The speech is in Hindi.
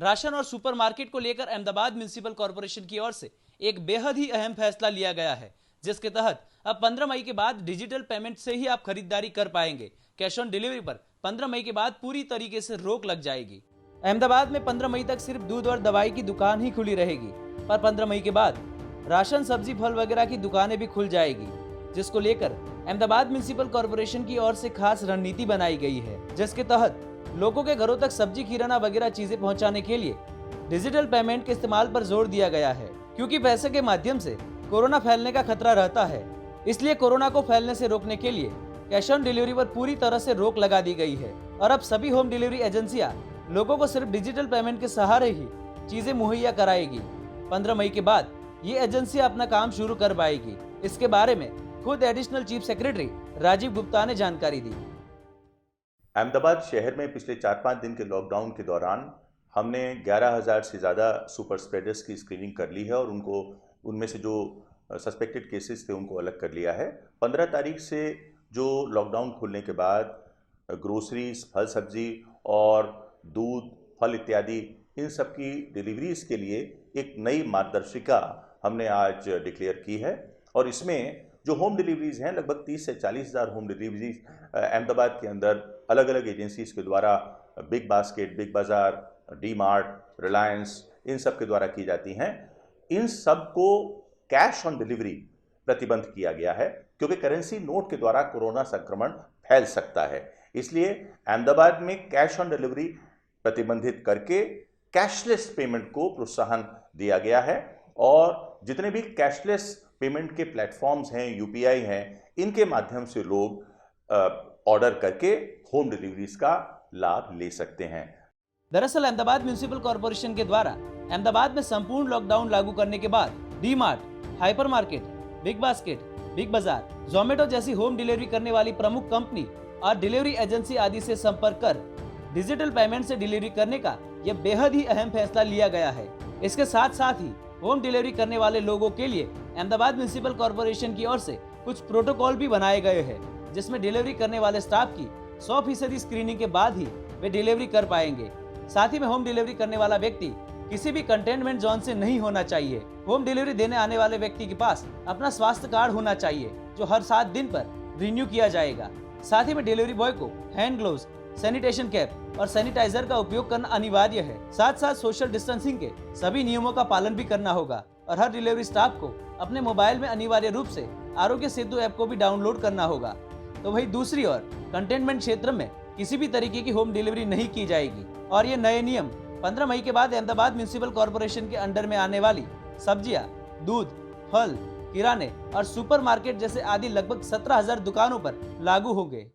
राशन और सुपरमार्केट को लेकर अहमदाबाद म्युनिसिपल कॉर्पोरेशन की ओर से एक बेहद ही अहम फैसला लिया गया है, जिसके तहत अब 15 मई के बाद डिजिटल पेमेंट से ही आप खरीदारी कर पाएंगे। कैश ऑन डिलीवरी पर 15 मई के बाद पूरी तरीके से रोक लग जाएगी। अहमदाबाद में 15 मई तक सिर्फ दूध और दवाई की दुकान ही खुली रहेगी, पर 15 मई के बाद राशन, सब्जी, फल वगैरह की दुकानें भी खुल जाएगी, जिसको लेकर अहमदाबाद म्युनिसिपल कॉर्पोरेशन की ओर से खास रणनीति बनाई गई है, जिसके तहत लोगों के घरों तक सब्जी, किराना वगैरह चीजें पहुंचाने के लिए डिजिटल पेमेंट के इस्तेमाल पर जोर दिया गया है। क्योंकि पैसे के माध्यम से कोरोना फैलने का खतरा रहता है, इसलिए कोरोना को फैलने से रोकने के लिए कैश ऑन डिलीवरी पर पूरी तरह से रोक लगा दी गई है। और अब सभी होम डिलीवरी एजेंसियां लोगों को सिर्फ डिजिटल पेमेंट के सहारे ही चीजें मुहैया कराएगी। 15 मई के बाद ये एजेंसियां अपना काम शुरू कर पाएगी। इसके बारे में खुद additional chief secretary Rajeev Gupta ने जानकारी दी। अहमदाबाद शहर में पिछले 4-5 दिन के लॉकडाउन के दौरान हमने 11,000 से ज़्यादा सुपर स्प्रेडर्स की स्क्रीनिंग कर ली है और उनमें से जो सस्पेक्टेड केसेस थे उनको अलग कर लिया है। 15 तारीख से जो लॉकडाउन खुलने के बाद ग्रोसरीज, फल सब्जी और दूध, फल इत्यादि इन सब की डिलीवरीज के लिए एक नई मार्गदर्शिका हमने आज डिक्लेयर की है। और इसमें जो होम डिलीवरीज हैं, लगभग 30 से 40,000 होम डिलीवरीज अहमदाबाद के अंदर अलग अलग एजेंसीज के द्वारा बिग बास्केट, बिग बाज़ार, डी मार्ट, रिलायंस, इन सब के द्वारा की जाती हैं। इन सब को कैश ऑन डिलीवरी प्रतिबंध किया गया है, क्योंकि करेंसी नोट के द्वारा कोरोना संक्रमण फैल सकता है। इसलिए अहमदाबाद में कैश ऑन डिलीवरी प्रतिबंधित करके कैशलेस पेमेंट को प्रोत्साहन दिया गया है। और जितने भी कैशलेस पेमेंट के प्लेटफॉर्म्स हैं, यूपीआई हैं, इनके माध्यम से लोग ऑर्डर करके होम डिलीवरीज का लाभ ले सकते हैं। दरअसल अहमदाबाद म्युनिसिपल कॉर्पोरेशन के द्वारा अहमदाबाद में संपूर्ण लॉकडाउन लागू करने के बाद D mart, hyper market, big basket, big बाजार, जोमेटो जैसी होम डिलीवरी करने वाली प्रमुख कंपनी और डिलीवरी एजेंसी आदि से संपर्क कर डिजिटल पेमेंट से डिलीवरी करने का यह बेहद ही अहम फैसला लिया गया है। इसके साथ साथ ही होम डिलीवरी करने वाले लोगों के लिए अहमदाबाद म्युनिसिपल कॉर्पोरेशन की ओर से कुछ प्रोटोकॉल भी बनाए गए हैं, जिसमें डिलीवरी करने वाले स्टाफ की 100% स्क्रीनिंग के बाद ही वे डिलीवरी कर पाएंगे। साथ ही में होम डिलीवरी करने वाला व्यक्ति किसी भी कंटेनमेंट जोन से नहीं होना चाहिए। होम डिलीवरी देने आने वाले व्यक्ति के पास अपना स्वास्थ्य कार्ड होना चाहिए, जो हर 7 दिन पर रिन्यू किया जाएगा। साथ ही में डिलीवरी बॉय को हैंड ग्लोव्स, सैनिटेशन कैप और सैनिटाइजर का उपयोग करना अनिवार्य है। साथ साथ सोशल डिस्टेंसिंग के सभी नियमों का पालन भी करना होगा। और हर डिलीवरी स्टाफ को अपने मोबाइल में अनिवार्य रूप से आरोग्य सेतु ऐप को भी डाउनलोड करना होगा। तो वही दूसरी ओर कंटेनमेंट क्षेत्र में किसी भी तरीके की होम डिलीवरी नहीं की जाएगी। और ये नए नियम 15 मई के बाद अहमदाबाद म्युनिसिपल कॉर्पोरेशन के अंडर में आने वाली सब्जियां, दूध, फल, किराने और सुपरमार्केट जैसे आदि लगभग 17,000 दुकानों पर लागू होंगे।